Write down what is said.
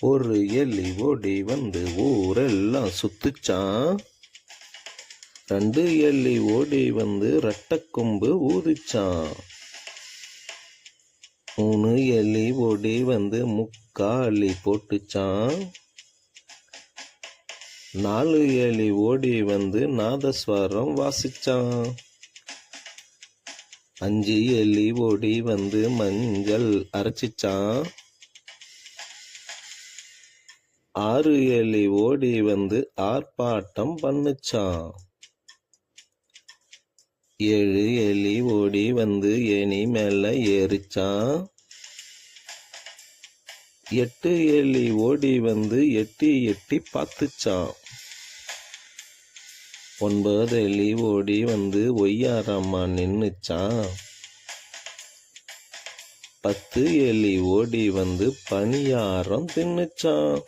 ஒரு எலி ஓடி வந்து ஊரெல்லாம் சுத்துச்சான். 2 எலி ஓடி வந்து ரெட்டக்கொம்பு ஊதிச்சான். 3 எலி ஓடி வந்து முக்காலி போட்டுச்சான். 4 எலி ஓடி வந்து நாதஸ்வரம் வாசிச்சான். 5 எலி ஓடி வந்து மஞ்சள் அரைச்சிச்சான். 6 எலி ஓடி வந்து ஆர்ப்பாட்டம் பண்ணுச்சான். 7 எலி ஓடி வந்து ஏணி மேல ஏறிச்சான். 8 எலி ஓடி வந்து எட்டி எட்டி பார்த்துச்சான். 9 எலி ஓடி வந்து ஒய்யாரம்மா நின்னுச்சான். 10 எலி ஓடி வந்து பணியாரம் தின்னுச்சான்.